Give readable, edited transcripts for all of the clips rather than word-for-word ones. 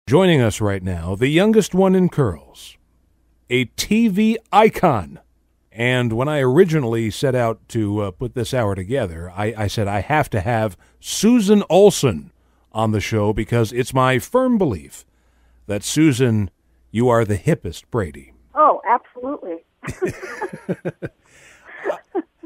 Joining us right now, the youngest one in curls, a TV icon. And when I originally set out to put this hour together, I said I have to have Susan Olsen on the show because it's my firm belief that, Susan, you are the hippest Brady. Oh, absolutely.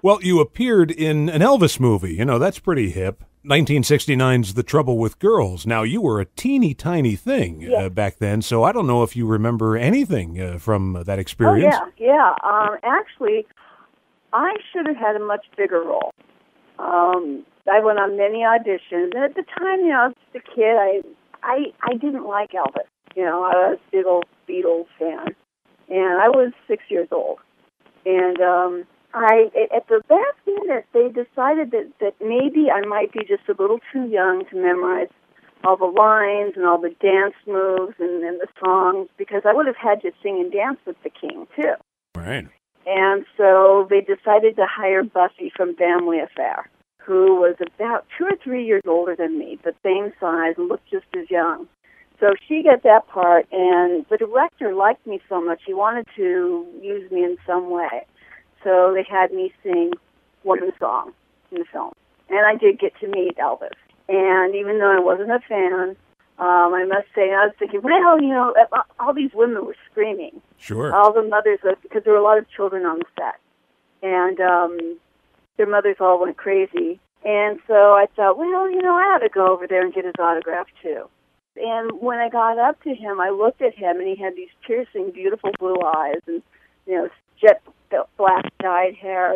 Well, you appeared in an Elvis movie. You know, that's pretty hip. 1969's The Trouble with Girls. Now, you were a teeny tiny thing back then, so I don't know if you remember anything from that experience. Oh, yeah. Actually, I should have had a much bigger role. I went on many auditions. At the time, you know, I was just a kid. I didn't like Elvis. You know, I was a big old Beatles fan. And I was 6 years old. And at the last minute, they decided that maybe I might be just a little too young to memorize all the lines and all the dance moves and the songs, because I would have had to sing and dance with the king, too. Right. And so they decided to hire Buffy from Family Affair, who was about 2 or 3 years older than me, the same size, and looked just as young. So she got that part, and the director liked me so much, he wanted to use me in some way. So they had me sing one song in the film. And I did get to meet Elvis. And even though I wasn't a fan, I must say, I was thinking, well, you know, all these women were screaming. Sure. All the mothers, because there were a lot of children on the set. And their mothers all went crazy. And so I thought, well, you know, I ought to go over there and get his autograph, too. And when I got up to him, I looked at him, and he had these piercing, beautiful blue eyes and, you know, jet black dyed hair.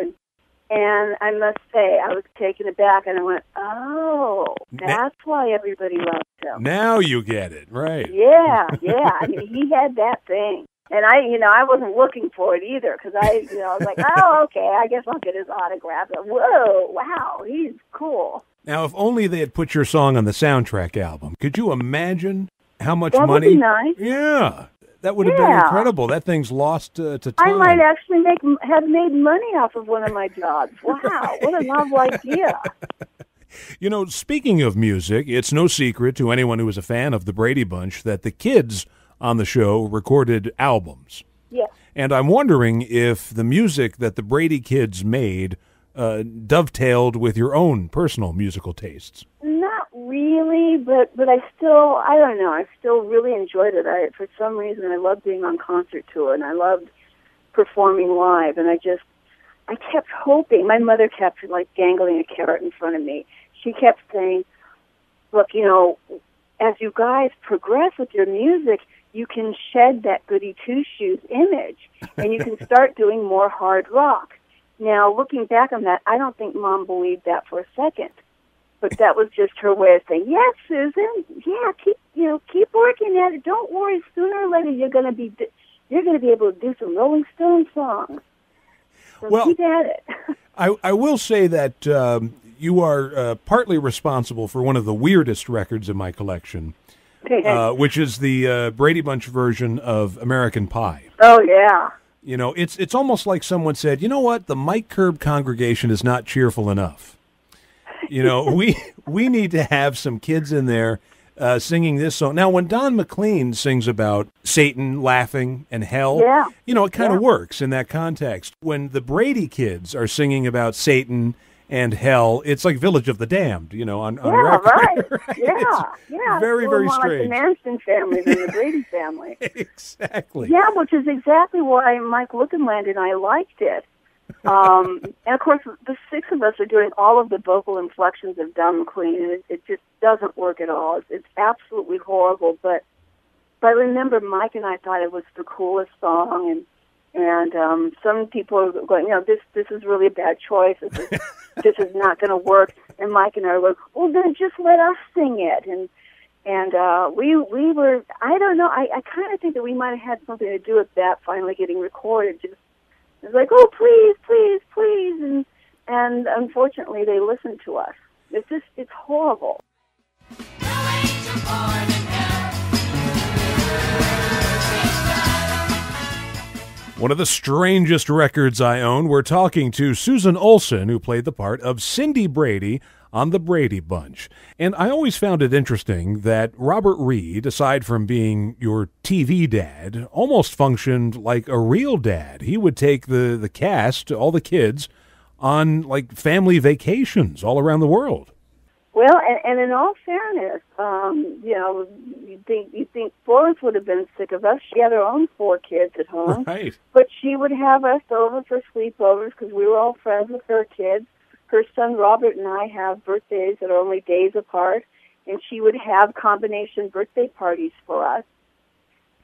And I must say, I was taken aback, and I went, oh, that's why everybody loves him. Now you get it, right. Yeah. I mean, he had that thing. And I wasn't looking for it either, because I was like, oh, okay, I guess I'll get his autograph. But, whoa, wow, he's cool. Now, if only they had put your song on the soundtrack album. Could you imagine how much money? That would be nice. Yeah, that would have been incredible. That thing's lost to time. I might actually have made money off of one of my jobs. Wow, what a novel idea. You know, speaking of music, it's no secret to anyone who is a fan of the Brady Bunch that the kids on the show recorded albums. Yes. And I'm wondering if the music that the Brady kids made dovetailed with your own personal musical tastes. Not really, but I don't know, I still really enjoyed it. For some reason, I loved being on concert tour, and I loved performing live, and I kept hoping. My mother kept, like, dangling a carrot in front of me. She kept saying, look, you know, as you guys progress with your music, you can shed that goody two-shoes image, and you can start doing more hard rock. Now, looking back on that, I don't think Mom believed that for a second. But that was just her way of saying, yes, Susan, yeah, keep working at it. Don't worry, sooner or later you're going to be able to do some Rolling Stone songs. So keep at it. I will say that you are partly responsible for one of the weirdest records in my collection, which is the Brady Bunch version of American Pie. Oh, yeah. You know, it's almost like someone said, you know what, the Mike Curb congregation is not cheerful enough. You know, we need to have some kids in there singing this song. Now, when Don McLean sings about Satan laughing and hell, you know, it kind of works in that context. When the Brady kids are singing about Satan and hell, it's like Village of the Damned, you know, on record. Right. Yeah. Very, very strange. Like the Manson family than the Brady family. Exactly. Yeah, which is exactly why Mike Lookenland and I liked it. And of course, the six of us are doing all of the vocal inflections of Don McLean, and it just doesn't work at all. It's absolutely horrible. But I remember Mike and I thought it was the coolest song, and some people are going, you know, this is really a bad choice. This is not going to work. And Mike and I were like, well, then just let us sing it. And we were, I don't know, I kind of think that we might have had something to do with that finally getting recorded. Just it was like, oh, please, and unfortunately they listened to us. It's horrible. One of the strangest records I own. We're talking to Susan Olsen, who played the part of Cindy Brady on the Brady Bunch. And I always found it interesting that Robert Reed, aside from being your TV dad, almost functioned like a real dad. He would take the cast, all the kids, on like family vacations all around the world. Well, and in all fairness, you think Florence would have been sick of us. She had her own 4 kids at home, Right? but she would have us over for sleepovers because we were all friends with her kids. Her son Robert and I have birthdays that are only days apart, and she would have combination birthday parties for us.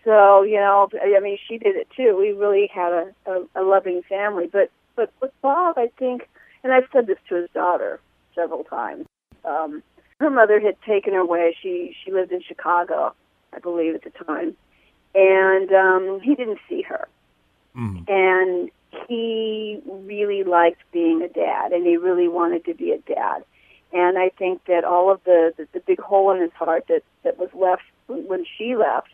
So, she did it too. We really had a loving family. But with Bob, I think, and I've said this to his daughter several times, her mother had taken her away. She lived in Chicago, I believe, at the time. And he didn't see her. Mm. And he really liked being a dad, and he really wanted to be a dad. And I think that all of the big hole in his heart that was left when she left,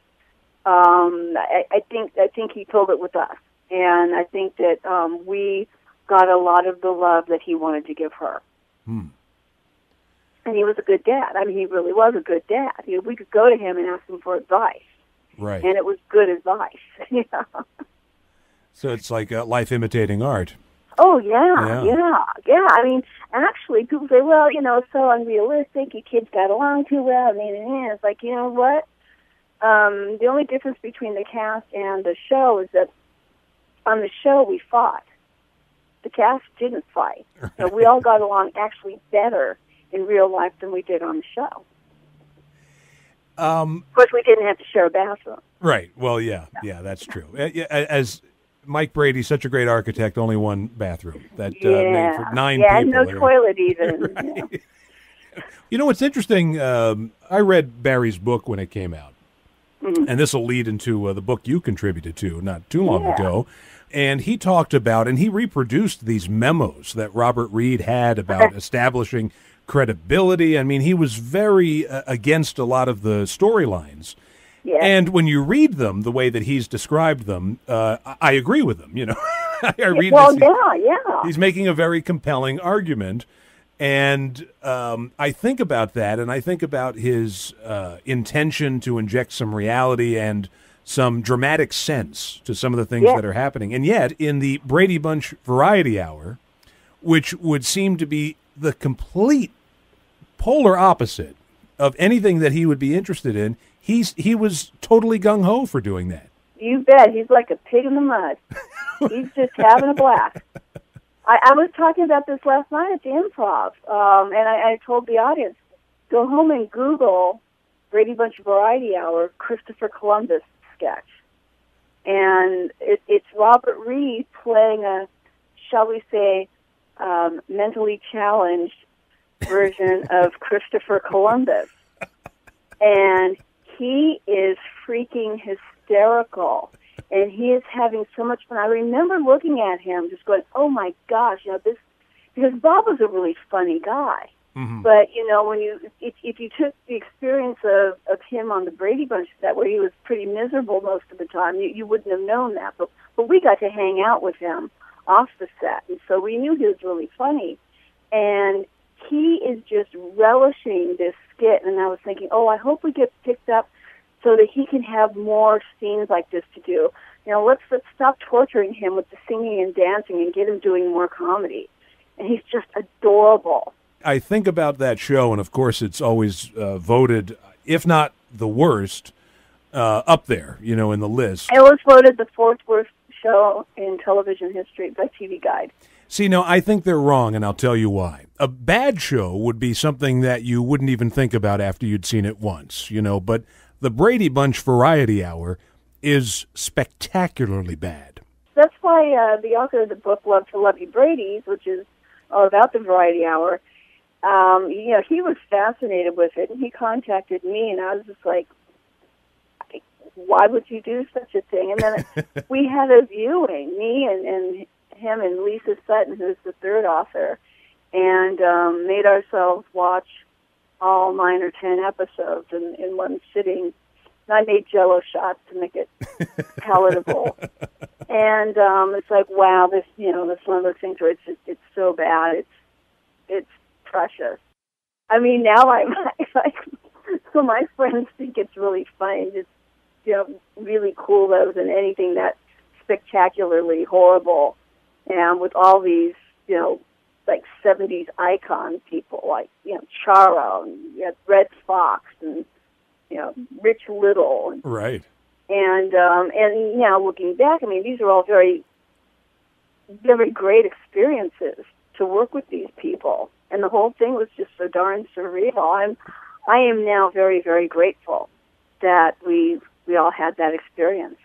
I think he filled it with us. And I think that we got a lot of the love that he wanted to give her. Hmm. And he was a good dad. I mean, he really was a good dad. We could go to him and ask him for advice. Right. And it was good advice. So it's like life imitating art. Oh, yeah. I mean, actually, people say, well, it's so unrealistic. Your kids got along too well. I mean, it's like, you know what? The only difference between the cast and the show is that on the show we fought. The cast didn't fight. Right. So we all got along actually better in real life than we did on the show. Of course, we didn't have to share a bathroom. Right. Well, yeah, that's true. As Mike Brady's such a great architect, only one bathroom that made for 9 people. Yeah, no toilet even. What's interesting, I read Barry's book when it came out. Mm-hmm. And this will lead into the book you contributed to not too long ago. And he talked about, and he reproduced these memos that Robert Reed had about establishing credibility. I mean, he was very against a lot of the storylines. Yeah. And when you read them the way that he's described them, I agree with him. I read this. He's making a very compelling argument. And I think about that, and I think about his intention to inject some reality and some dramatic sense to some of the things that are happening. And yet, in the Brady Bunch Variety Hour, which would seem to be the complete polar opposite of anything that he would be interested in, he was totally gung-ho for doing that. You bet. He's like a pig in the mud. He's just having a blast. I was talking about this last night at the Improv, and I told the audience, go home and Google Brady Bunch Variety Hour Christopher Columbus sketch. And it's Robert Reed playing a, shall we say, mentally challenged version of Christopher Columbus. And he is freaking hysterical. And he is having so much fun. I remember looking at him just going, oh, my gosh, this, because Bob was a really funny guy. Mm-hmm. But, if you took the experience of him on the Brady Bunch set, where he was pretty miserable most of the time, you wouldn't have known that. But we got to hang out with him off the set, and so we knew he was really funny. And he is just relishing this skit, and I was thinking, I hope we get picked up so that he can have more scenes like this to do. Let's stop torturing him with the singing and dancing and get him doing more comedy. And he's just adorable. I think about that show, and of course it's always voted, if not the worst, up there, in the list. It was voted the 4th worst show in television history by TV Guide. See, no, I think they're wrong, and I'll tell you why. A bad show would be something that you wouldn't even think about after you'd seen it once, but the Brady Bunch Variety Hour is spectacularly bad. That's why the author of the book, Love to Love You Brady's, which is all about the Variety Hour, he was fascinated with it, and he contacted me, and I was just like, why would you do such a thing? And then we had a viewing, me and him and Lisa Sutton, who's the 3rd author, and made ourselves watch all 9 or 10 episodes in one sitting. And I made Jell-O shots to make it palatable. And it's like, wow, this one of those things where it's so bad, it's precious. I mean, now I'm like, so my friends think it's really funny, just, really cool that it was in anything that spectacularly horrible, and with all these, like 70s icon people, like, Charo, and Red Fox, and, Rich Little. Right. And now looking back, I mean, these are all very, very great experiences to work with these people. And the whole thing was just so darn surreal. I am now very, very grateful that we all had that experience.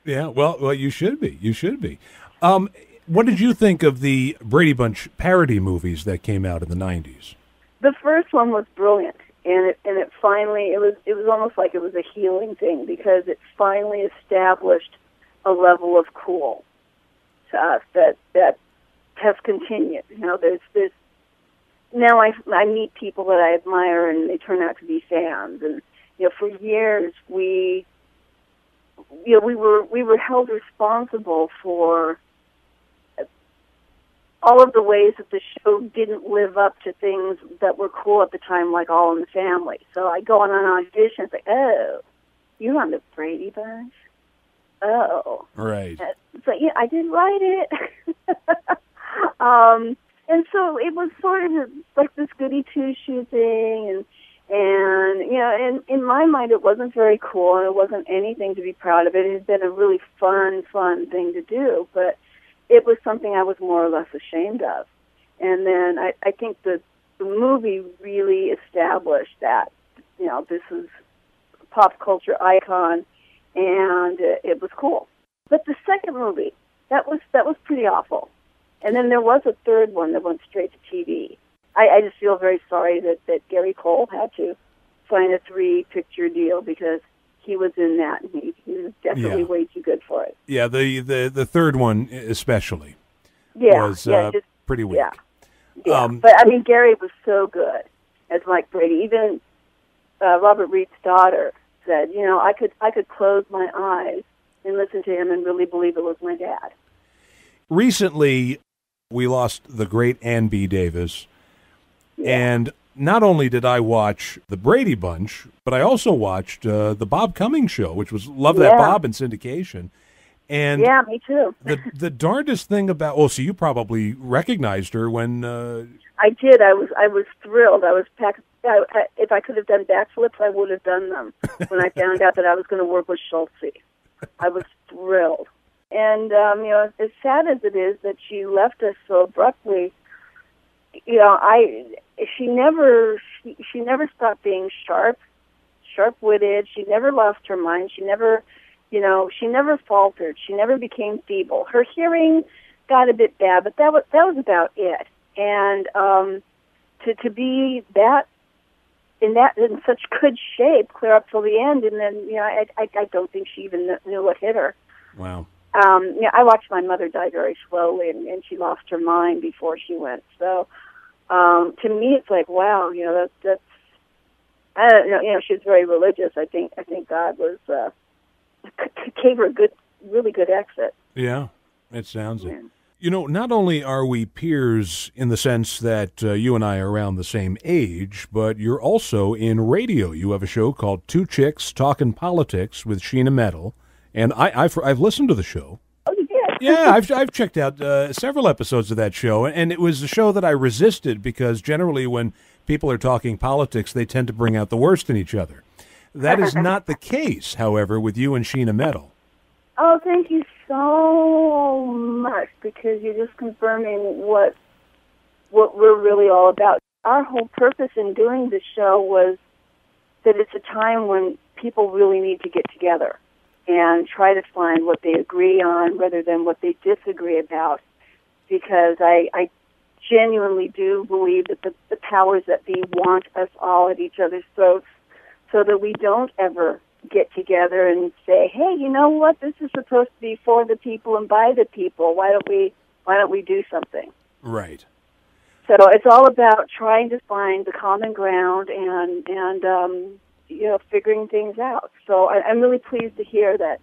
Yeah, well, you should be. You should be. What did you think of the Brady Bunch parody movies that came out in the 90s? The first one was brilliant, and it finally it was almost like it was a healing thing, because it finally established a level of cool to us that has continued. There's now I meet people that I admire, and they turn out to be fans, and for years we were held responsible for all of the ways that the show didn't live up to things that were cool at the time, like All in the Family. So I go on an audition and say, "Oh, you're on the Brady Bunch? Oh." Right. So, yeah, I did write it. And so it was sort of like this goody two-shoe thing, and in my mind it wasn't very cool, and it wasn't anything to be proud of. It had been a really fun thing to do, but it was something I was more or less ashamed of. And then I think the movie really established that, this is a pop culture icon, and it was cool. But the second movie, that was pretty awful. And then there was a third one that went straight to TV. I just feel very sorry that Gary Cole had to sign a 3-picture deal, because he was in that, and he was definitely way too good for it. Yeah, the third one especially was just pretty weak. Yeah. But, I mean, Gary was so good as Mike Brady. Even Robert Reed's daughter said, I could close my eyes and listen to him and really believe it was my dad. Recently, we lost the great Ann B. Davis, and not only did I watch the Brady Bunch, but I also watched the Bob Cummings show, which was Love That Bob in syndication. And yeah, me too. the darndest thing about, so you probably recognized her when I did. I was thrilled. I was packed. If I could have done backflips, I would have done them. When I found out that I was going to work with Schultze, I was thrilled. And as sad as it is that she left us so abruptly, she never stopped being sharp-witted. She never lost her mind. She never faltered. She never became feeble. Her hearing got a bit bad, but that was about it. And to be in such good shape clear up till the end, and then I don't think she even knew what hit her. Wow. I watched my mother die very slowly, and she lost her mind before she went. So, to me, it's like, wow, that's I don't know, she was very religious. I think God was gave her a really good exit. Yeah, it sounds it. Not only are we peers in the sense that you and I are around the same age, but you're also in radio. You have a show called Two Chicks Talkin' Politics with Sheena Metal. And I've listened to the show. Oh, you did? Yeah, I've checked out several episodes of that show, and it was a show that I resisted, because generally when people are talking politics, they tend to bring out the worst in each other. That is not the case, however, with you and Sheena Metal. Oh, thank you so much, because you're just confirming what we're really all about. Our whole purpose in doing this show was that it's a time when people really need to get together and try to find what they agree on rather than what they disagree about, because I genuinely do believe that the powers that be want us all at each other's throats, so that we don't ever get together and say, hey, you know what, this is supposed to be for the people and by the people. Why don't we do something? Right. So it's all about trying to find the common ground and figuring things out. So I'm really pleased to hear that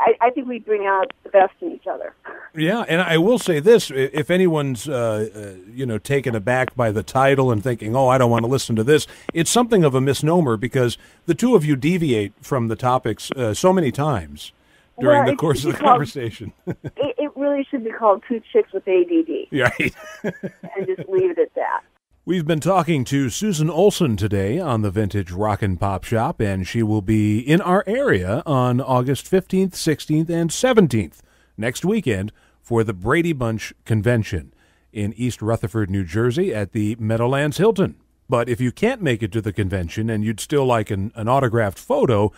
I think we bring out the best in each other. Yeah, and I will say this: if anyone's taken aback by the title and thinking, "Oh, I don't want to listen to this," it's something of a misnomer because the two of you deviate from the topics so many times during the course of the conversation. It really should be called Two Chicks with ADD. Right. And just leave it at that. We've been talking to Susan Olsen today on the Vintage Rock and Pop Shop, and she will be in our area on August 15th, 16th, and 17th next weekend for the Brady Bunch Convention in East Rutherford, New Jersey at the Meadowlands Hilton. But if you can't make it to the convention and you'd still like an autographed photo,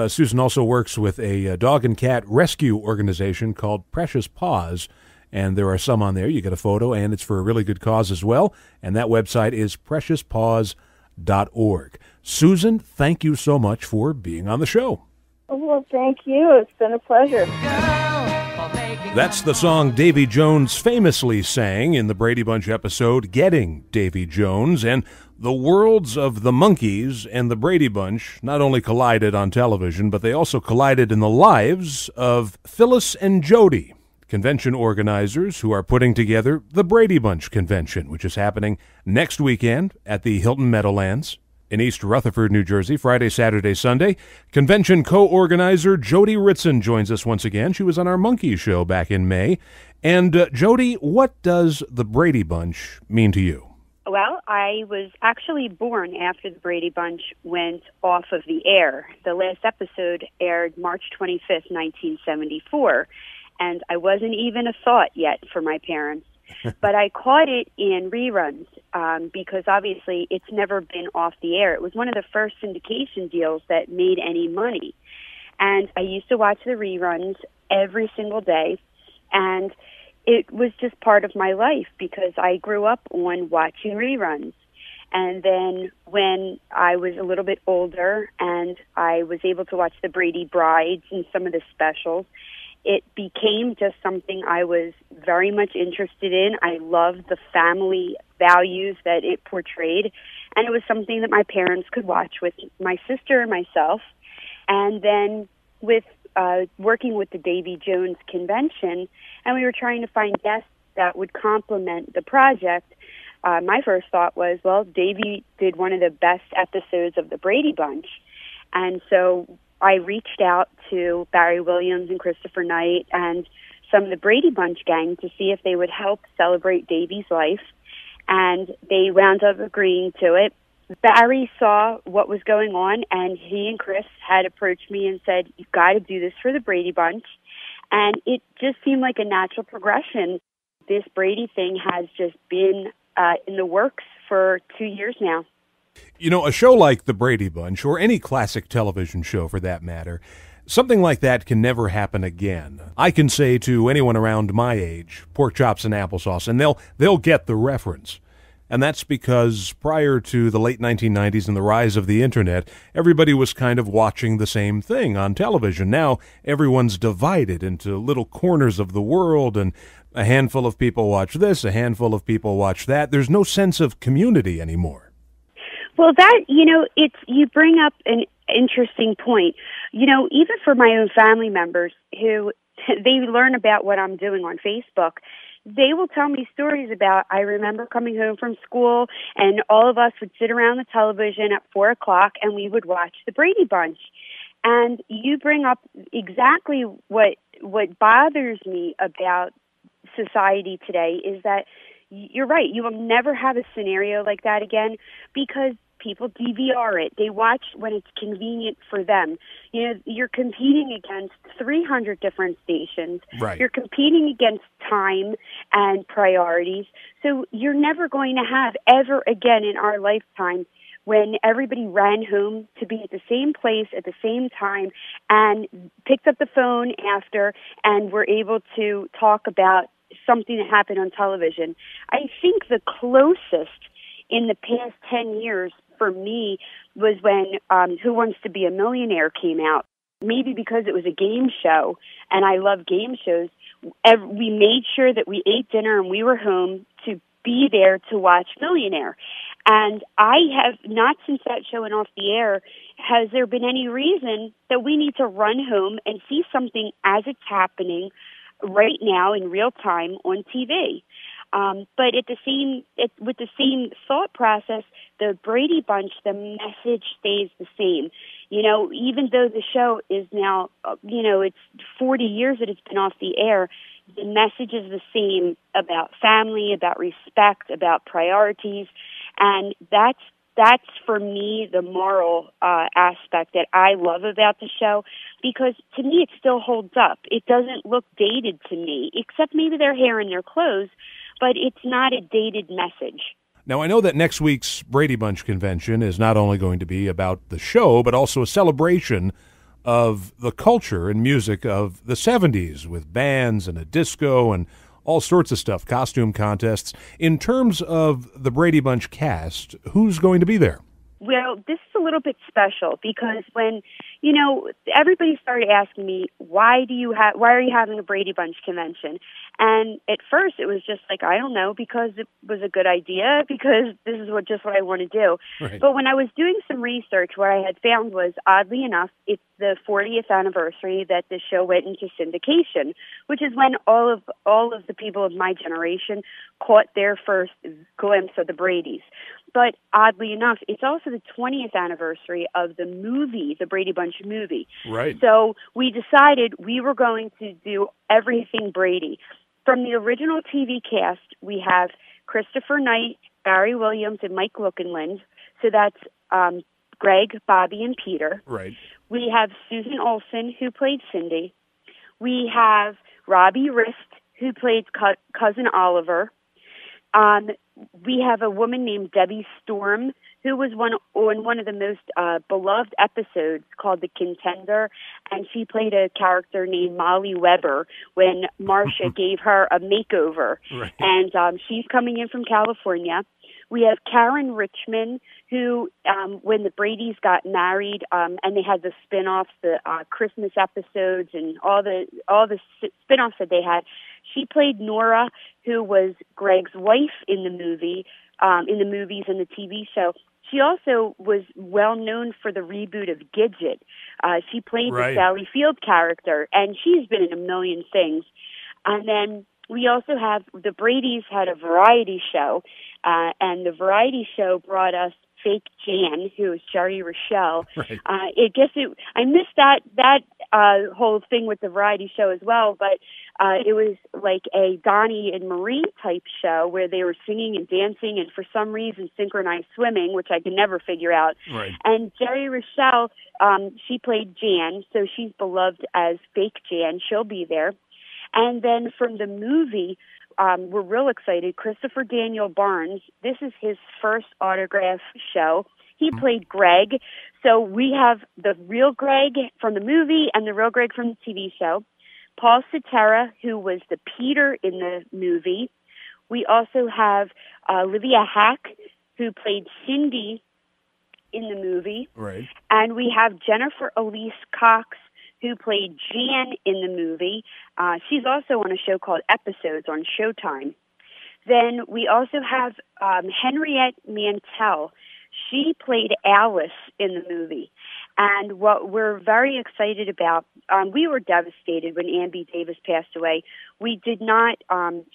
Susan also works with a dog and cat rescue organization called Precious Paws. And there are some on there. You get a photo, and it's for a really good cause as well. And that website is preciouspaws.org. Susan, thank you so much for being on the show. Well, thank you. It's been a pleasure. That's the song Davy Jones famously sang in the Brady Bunch episode, Getting Davy Jones. And the worlds of the Monkees and the Brady Bunch not only collided on television, but they also collided in the lives of Phyllis and Jodi, convention organizers who are putting together the Brady Bunch Convention, which is happening next weekend at the Hilton Meadowlands in East Rutherford, New Jersey, Friday, Saturday, Sunday. Convention co-organizer Jodi Ritzen joins us once again. She was on our Monkey Show back in May. And Jodi, what does the Brady Bunch mean to you? Well, I was actually born after the Brady Bunch went off of the air. The last episode aired March 25th, 1974. And I wasn't even a thought yet for my parents. But I caught it in reruns because obviously it's never been off the air. It was one of the first syndication deals that made any money. And I used to watch the reruns every single day. And it was just part of my life because I grew up on watching reruns. And then when I was a little bit older and I was able to watch the Brady Brides and some of the specials, it became just something I was very much interested in. I loved the family values that it portrayed, and it was something that my parents could watch with my sister and myself. And then with working with the Davy Jones Convention, and we were trying to find guests that would complement the project, my first thought was, well, Davy did one of the best episodes of the Brady Bunch. And so I reached out to Barry Williams and Christopher Knight and some of the Brady Bunch gang to see if they would help celebrate Davy's life, and they wound up agreeing to it. Barry saw what was going on, and he and Chris had approached me and said, "You've got to do this for the Brady Bunch," and it just seemed like a natural progression. This Brady thing has just been in the works for 2 years now. You know, a show like The Brady Bunch, or any classic television show for that matter, something like that can never happen again. I can say to anyone around my age, pork chops and applesauce, and they'll get the reference. And that's because prior to the late 1990s and the rise of the Internet, everybody was kind of watching the same thing on television. Now, everyone's divided into little corners of the world, and a handful of people watch this, a handful of people watch that. There's no sense of community anymore. Well, that, you bring up an interesting point. Even for my own family members who, they learn about what I'm doing on Facebook, they will tell me stories about, I remember coming home from school and all of us would sit around the television at 4 o'clock and we would watch the Brady Bunch. And you bring up exactly what bothers me about society today is that you're right. You will never have a scenario like that again because people DVR it. They watch when it's convenient for them. You're competing against 300 different stations. Right. You're competing against time and priorities. So you're never going to have ever again in our lifetime when everybody ran home to be at the same place at the same time and picked up the phone after and were able to talk about something that happened on television. I think the closest in the past 10 years for me was when Who Wants to Be a Millionaire came out. Maybe because it was a game show, and I love game shows, we made sure that we ate dinner and we were home to be there to watch Millionaire. And I have not, since that show went off the air, has there been any reason that we need to run home and see something as it's happening right now in real time on TV? But with the same thought process, the Brady Bunch, the message stays the same. You know, even though the show is now, it's 40 years that it's been off the air, the message is the same about family, about respect, about priorities. And that's for me the moral aspect that I love about the show, because to me it still holds up. It doesn't look dated to me, except maybe their hair and their clothes, but it's not a dated message. Now, I know that next week's Brady Bunch Convention is not only going to be about the show, but also a celebration of the culture and music of the 70s with bands and a disco and all sorts of stuff, costume contests. In terms of the Brady Bunch cast, who's going to be there? Well, this is a little bit special because when, everybody started asking me, why are you having a Brady Bunch convention? And at first it was just like, I don't know, because it was a good idea, because this is just what I want to do. Right. But when I was doing some research, what I had found was, oddly enough, it's the 40th anniversary that the show went into syndication, which is when all of the people of my generation caught their first glimpse of the Bradys. But oddly enough, it's also the 20th anniversary of the movie, the Brady Bunch movie. Right. So we decided we were going to do everything Brady. From the original TV cast, we have Christopher Knight, Barry Williams, and Mike Lookinland. So that's Greg, Bobby, and Peter. Right. We have Susan Olsen, who played Cindy. We have Robbie Rist, who played Cousin Oliver. We have a woman named Debbie Storm, who was on one of the most beloved episodes called The Contender, and she played a character named Molly Weber when Marcia gave her a makeover. Right. And she's coming in from California. We have Karen Richmond, who, when the Bradys got married, and they had the spin-offs, the Christmas episodes, and all the spin-offs that they had, she played Nora, who was Greg's wife in the movies and the TV show. She also was well known for the reboot of Gidget. She played the Sally Field character, and she's been in a million things. And then we also have the Bradys had a variety show, and the variety show brought us Fake Jan, who is Jerry Rochelle. Right. I missed that whole thing with the variety show as well, but it was like a Donnie and Marie type show where they were singing and dancing and for some reason synchronized swimming, which I could never figure out. Right. And Jerry Rochelle, she played Jan, so she's beloved as Fake Jan. She'll be there. And then from the movie, we're real excited. Christopher Daniel Barnes, this is his first autograph show. He played Greg. So we have the real Greg from the movie and the real Greg from the TV show. Paul Cetera, who was the Peter in the movie. We also have Olivia Hack, who played Cindy in the movie. Right. And we have Jennifer Elise Cox, who played Jan in the movie. She's also on a show called Episodes on Showtime. Then we also have Henriette Mantel. She played Alice in the movie. And what we're very excited about, we were devastated when Ambi Davis passed away. We did not,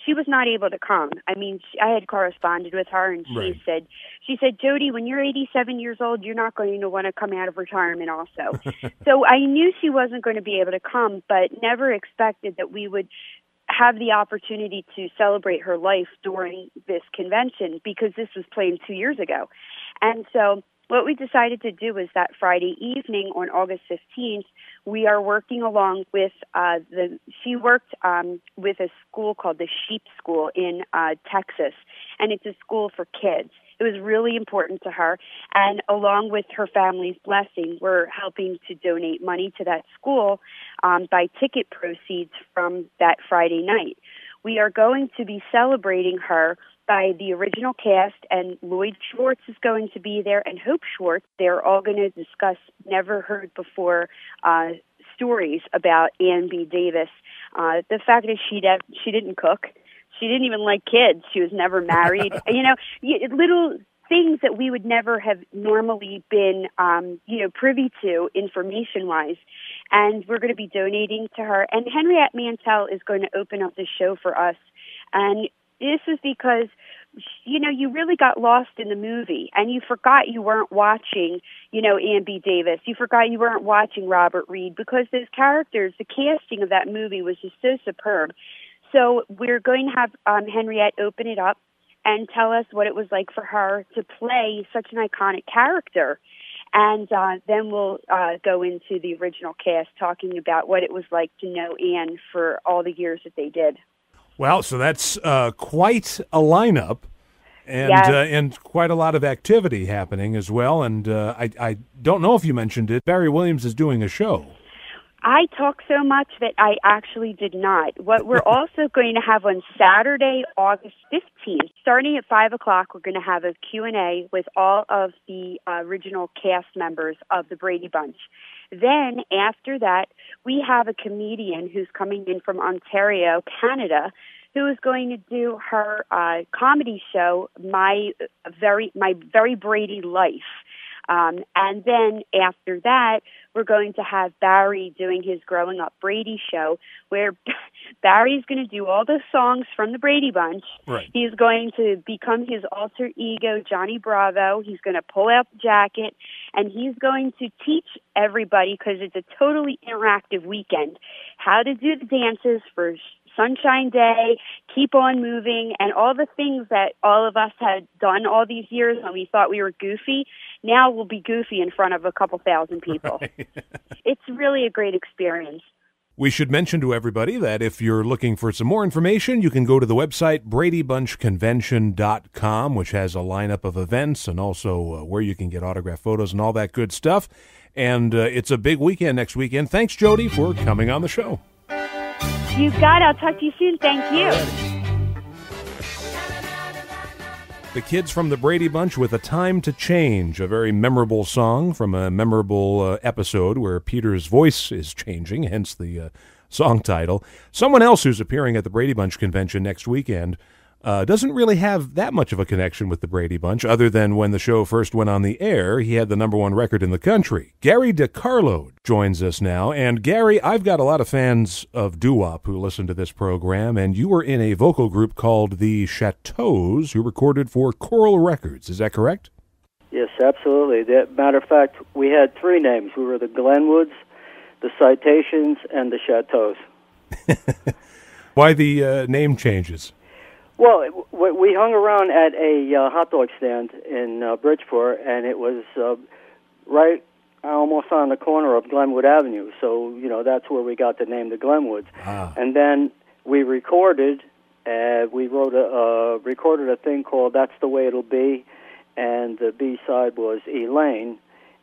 she was not able to come. I mean, I had corresponded with her, and she said, Jodi, when you're 87 years old, you're not going to want to come out of retirement also. So I knew she wasn't going to be able to come, but never expected that we would have the opportunity to celebrate her life during this convention, because this was planned 2 years ago. And so what we decided to do was that Friday evening on August 15th, we are working along with she worked with a school called the Sheep School in Texas, and it's a school for kids. It was really important to her, and along with her family's blessing, we're helping to donate money to that school by ticket proceeds from that Friday night. We are going to be celebrating her by the original cast, and Lloyd Schwartz is going to be there, and Hope Schwartz. They're all going to discuss never-heard-before stories about Ann B. Davis. The fact that she didn't cook. She didn't even like kids. She was never married. Little things that we would never have normally been, privy to information-wise. And we're going to be donating to her. And Henriette Mantel is going to open up the show for us. And this is because, you really got lost in the movie, and you forgot you weren't watching, Ann B. Davis. You forgot you weren't watching Robert Reed, because those characters, the casting of that movie was just so superb. So we're going to have Henriette open it up and tell us what it was like for her to play such an iconic character. And then we'll go into the original cast, talking about what it was like to know Ann for all the years that they did. Well, so that's quite a lineup, and Yes. And quite a lot of activity happening as well. And I don't know if you mentioned it, Barry Williams is doing a show. I talk so much that I actually did not. What we're also going to have on Saturday, August 15th, starting at 5 o'clock, we're going to have a Q&A with all of the original cast members of the Brady Bunch. Then, after that, we have a comedian who's coming in from Ontario, Canada, who is going to do her comedy show, My Very Brady Life. And then after that, we're going to have Barry doing his Growing Up Brady show, where Barry's going to do all the songs from the Brady Bunch. Right. He's going to become his alter ego, Johnny Bravo. He's going to pull out the jacket, and he's going to teach everybody, because it's a totally interactive weekend, how to do the dances for Sunshine Day, Keep On Moving, and all the things that all of us had done all these years when we thought we were goofy. Now we'll be goofy in front of a couple thousand people. Right. It's really a great experience. We should mention to everybody that if you're looking for some more information, you can go to the website BradyBunchConvention.com, which has a lineup of events and also where you can get autographed photos and all that good stuff. And it's a big weekend next weekend. Thanks, Jodi, for coming on the show. You got it. I'll talk to you soon. Thank you. The kids from the Brady Bunch with A Time to Change, a very memorable song from a memorable episode where Peter's voice is changing, hence the song title. Someone else who's appearing at the Brady Bunch Convention next weekend doesn't really have that much of a connection with the Brady Bunch, other than when the show first went on the air, he had the #1 record in the country. Gary DeCarlo joins us now. And Gary, I've got a lot of fans of doo-wop who listen to this program, and you were in a vocal group called the Chateaus, who recorded for Coral Records. Is that correct? Yes, absolutely. Matter of fact, we had 3 names. We were the Glenwoods, the Citations, and the Chateaus. Why the name changes? Well, we hung around at a hot dog stand in Bridgeport, and it was right almost on the corner of Glenwood Avenue. So, that's where we got the name, the Glenwoods. Ah. And then we recorded, recorded a thing called That's the Way It'll Be, and the B-side was Elaine.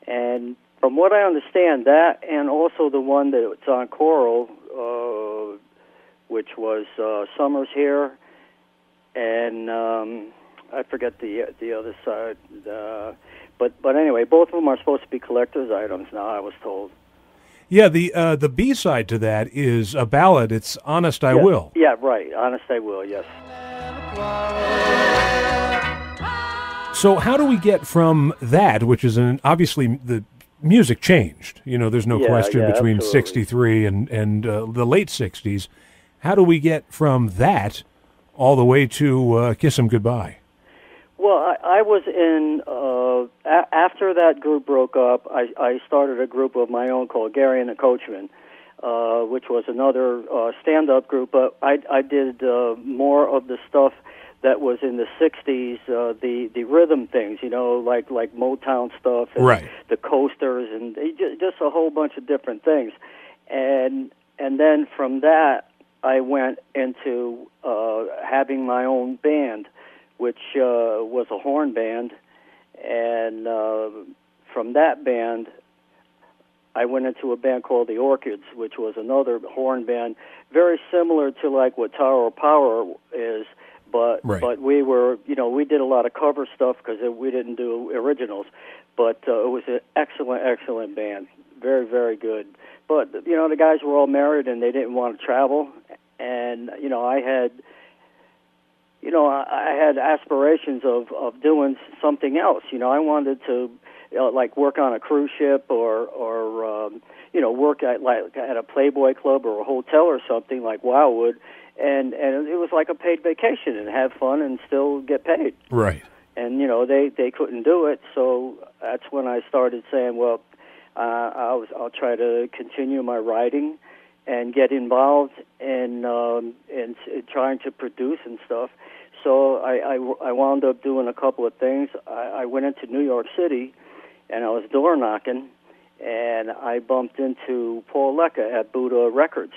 And from what I understand, that and also the one that's on Coral, which was Summer's Here, and I forget the other side. But anyway, both of them are supposed to be collector's items now, I was told. Yeah, the B-side to that is a ballad. It's Honest I Will. Yeah, right. Honest I Will, yes. So how do we get from that, which is obviously the music changed. There's no question between absolutely. 63 and the late 60s. How do we get from that all the way to Kiss 'Em Goodbye? Well, I was in, after that group broke up, I started a group of my own called Gary and the Coachmen, which was another stand-up group, but I did more of the stuff that was in the 60s, the rhythm things, like Motown stuff, and right. the Coasters, and just a whole bunch of different things. And then from that, I went into having my own band, which was a horn band, and from that band, I went into a band called the Orchids, which was another horn band, very similar to like what Tower of Power is, but right. but we were, we did a lot of cover stuff because we didn't do originals, but it was an excellent band, very, very good. But, the guys were all married and they didn't want to travel, and, I had, I had aspirations of doing something else. I wanted to like work on a cruise ship or work at a Playboy club or a hotel or something like Wildwood, and it was like a paid vacation and have fun and still get paid. Right. And they couldn't do it, so that's when I started saying, well, I'll try to continue my writing and get involved in trying to produce and stuff. So I wound up doing a couple of things. I went into New York City, and I was door knocking, and I bumped into Paul Lecca at Buddha Records.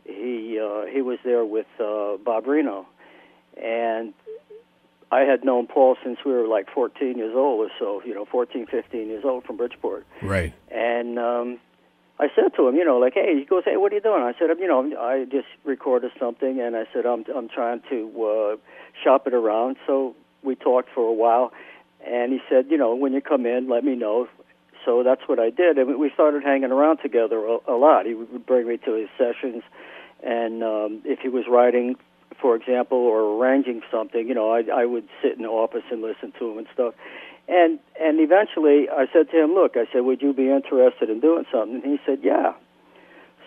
He was there with Bob Reno, and I had known Paul since we were like 14 years old or so, 14, 15 years old from Bridgeport. Right. And I said to him, hey, he goes, hey, what are you doing? I said, I just recorded something, and I said, I'm trying to shop it around. So we talked for a while, and he said, when you come in, let me know. So that's what I did, and we started hanging around together a lot. He would bring me to his sessions, and if he was writing, for example, or arranging something, I would sit in the office and listen to him and stuff. And eventually I said to him, look, I said, would you be interested in doing something? And he said, yeah.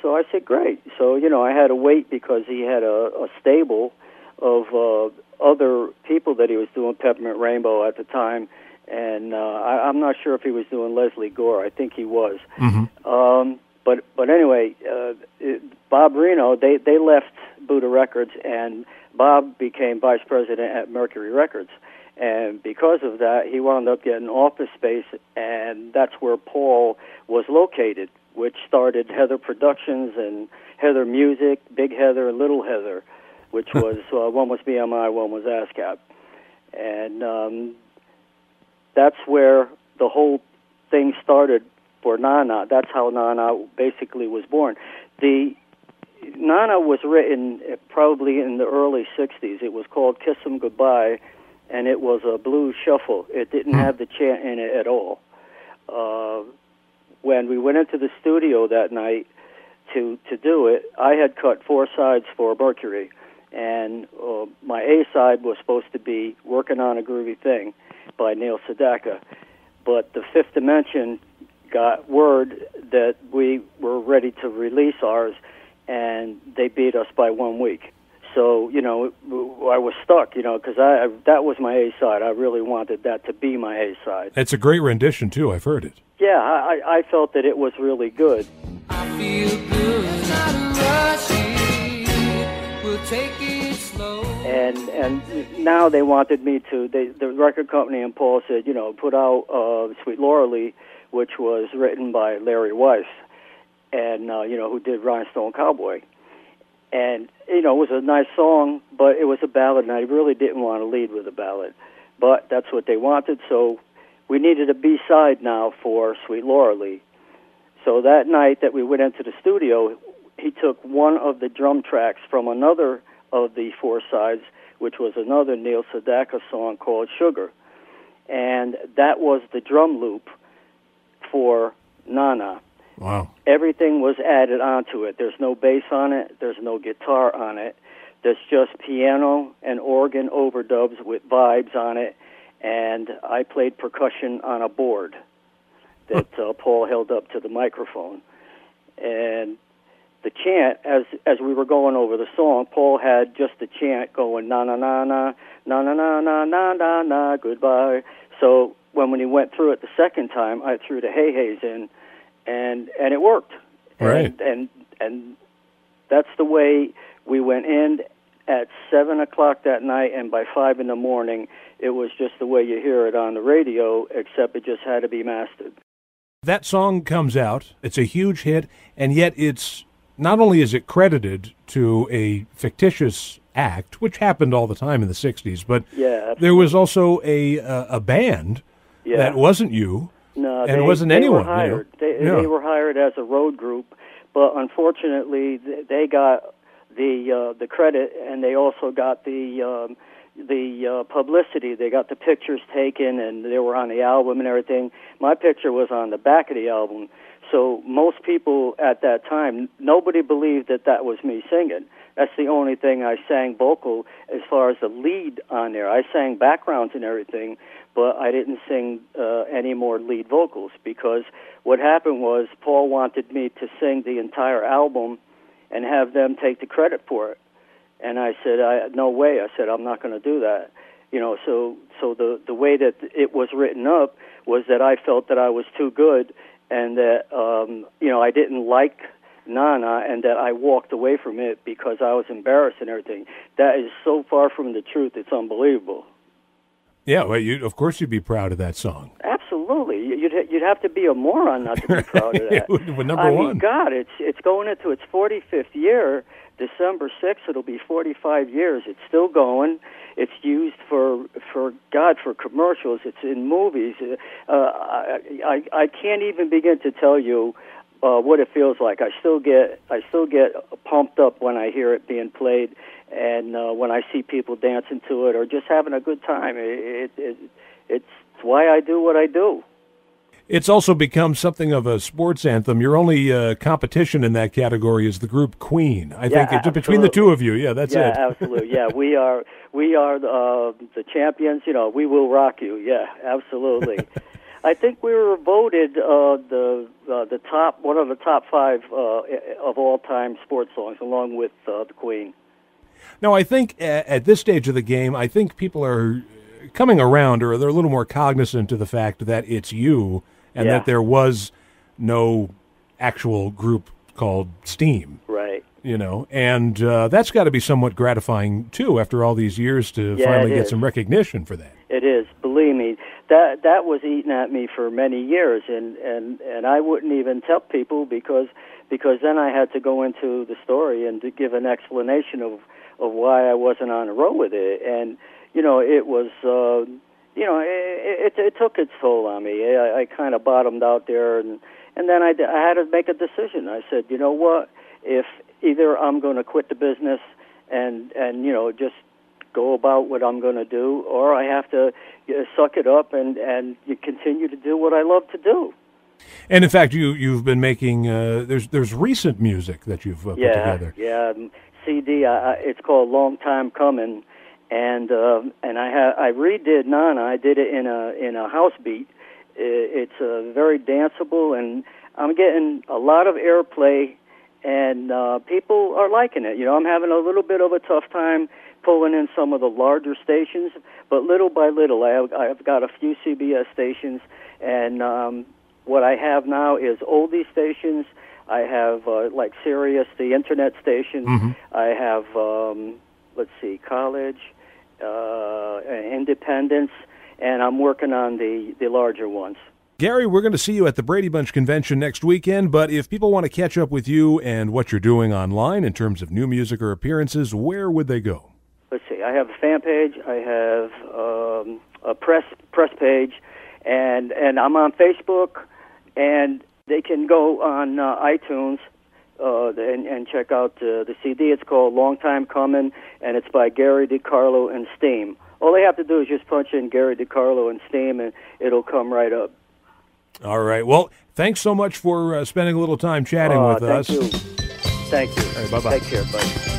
So I said, great. So, I had to wait because he had a stable of other people that he was doing Peppermint Rainbow at the time. And I'm not sure if he was doing Leslie Gore. I think he was. Mm-hmm. But anyway, Bob Reno, they left Buddha Records, and Bob became vice president at Mercury Records. And because of that, he wound up getting office space, and that's where Paul was located, which started Heather Productions and Heather Music, Big Heather and Little Heather, which was, one was BMI, one was ASCAP. And that's where the whole thing started for Nana. That's how Nana basically was born. Nana was written probably in the early 60s. It was called Kiss 'Em Goodbye, and it was a blues shuffle. It didn't have the chant in it at all. When we went into the studio that night to do it, I had cut 4 sides for Mercury, and my A side was supposed to be Working on a Groovy Thing by Neil Sedaka. But the Fifth Dimension got word that we were ready to release ours, and they beat us by 1 week. So, I was stuck, because that was my A side. I really wanted that to be my A side. It's a great rendition, too. I've heard it. Yeah, I felt that it was really good. I feel good, not rushing, we'll take it slow. And now they wanted me to, the record company and Paul said, put out Sweet Laura Lee, which was written by Larry Weiss, and, who did Rhinestone Cowboy. And, it was a nice song, but it was a ballad, and I really didn't want to lead with a ballad. But that's what they wanted, so we needed a B-side now for Sweet Laura Lee. So that night that we went into the studio, he took one of the drum tracks from another of the 4 sides, which was another Neil Sedaka song called Sugar. And that was the drum loop for Nana. Wow. Everything was added onto it. There's no bass on it. There's no guitar on it. There's just piano and organ overdubs with vibes on it. And I played percussion on a board that Paul held up to the microphone. And the chant, as we were going over the song, Paul had just the chant going, na na na na, na na na na na na na, goodbye. So when he went through it the second time, I threw the hey heys in, and it worked. Right. And that's the way we went in at 7 o'clock that night, and by 5 in the morning, it was just the way you hear it on the radio, except it just had to be mastered. That song comes out, it's a huge hit, and yet it's, not only is it credited to a fictitious act, which happened all the time in the 60s, but there was also a band that wasn't you, no, and it wasn't anyone. Were hired. They were hired as a road group, but unfortunately they got the credit, and they also got the publicity. They got the pictures taken, and they were on the album and everything. My picture was on the back of the album, So most people at that time, nobody believed that was me singing. That's the only thing I sang vocal as far as the lead on there. I sang backgrounds and everything, but I didn't sing any more lead vocals, because what happened was Paul wanted me to sing the entire album and have them take the credit for it. And I said, no way. I said, I'm not going to do that. So the way that it was written up was that I felt that I was too good, and that, I didn't like Nana, and that I walked away from it because I was embarrassed and everything. That is so far from the truth, it's unbelievable. Yeah, well, of course you'd be proud of that song. Absolutely. You'd have to be a moron not to be proud of that. Well, number one. God, it's going into its 45th year. December 6th, it'll be 45 years. It's still going. It's used for commercials. It's in movies. I can't even begin to tell you what it feels like. I still get pumped up when I hear it being played, and when I see people dancing to it or just having a good time. It's why I do what I do. It's also become something of a sports anthem. Your only competition in that category is the group Queen. I think it's between the two of you. Yeah, that's it. Yeah, absolutely. Yeah, we are the champions. We will rock you. Yeah, absolutely. I think we were voted the top, one of the top 5 of all time sports songs, along with the Queen. Now, I think at this stage of the game, I think people are coming around, or they're a little more cognizant to the fact that it's you, and that there was no actual group called Steam. Right. And that's got to be somewhat gratifying, too, after all these years to finally get some recognition for that. It is. Believe me, that was eating at me for many years, and I wouldn't even tell people because then I had to go into the story and to give an explanation of why I wasn't on the road with it. And, it was... it took its toll on me. I kind of bottomed out there, and then I had to make a decision. I said, you know what? If either I'm going to quit the business and just go about what I'm going to do, or I have to suck it up and continue to do what I love to do. And in fact, you've been making there's recent music that you've put together. Yeah, CD. It's called Long Time Coming. And I redid Nana. I did it in a house beat. It's very danceable, and I'm getting a lot of airplay, and people are liking it. I'm having a little bit of a tough time pulling in some of the larger stations, but little by little, I've got a few CBS stations, and what I have now is oldie stations. I have like Sirius, the internet station. Mm-hmm. I have College. Independence, and I'm working on the larger ones. Gary, we're going to see you at the Brady Bunch Convention next weekend, but if people want to catch up with you and what you're doing online in terms of new music or appearances, where would they go? Let's see. I have a fan page. I have a press page, and I'm on Facebook, and they can go on iTunes and check out the CD. It's called Long Time Coming, and it's by Gary DeCarlo and Steam. All they have to do is just punch in Gary DeCarlo and Steam, and it'll come right up. All right. Well, thanks so much for spending a little time chatting with us. Thank you. All right, bye-bye. Take care, buddy.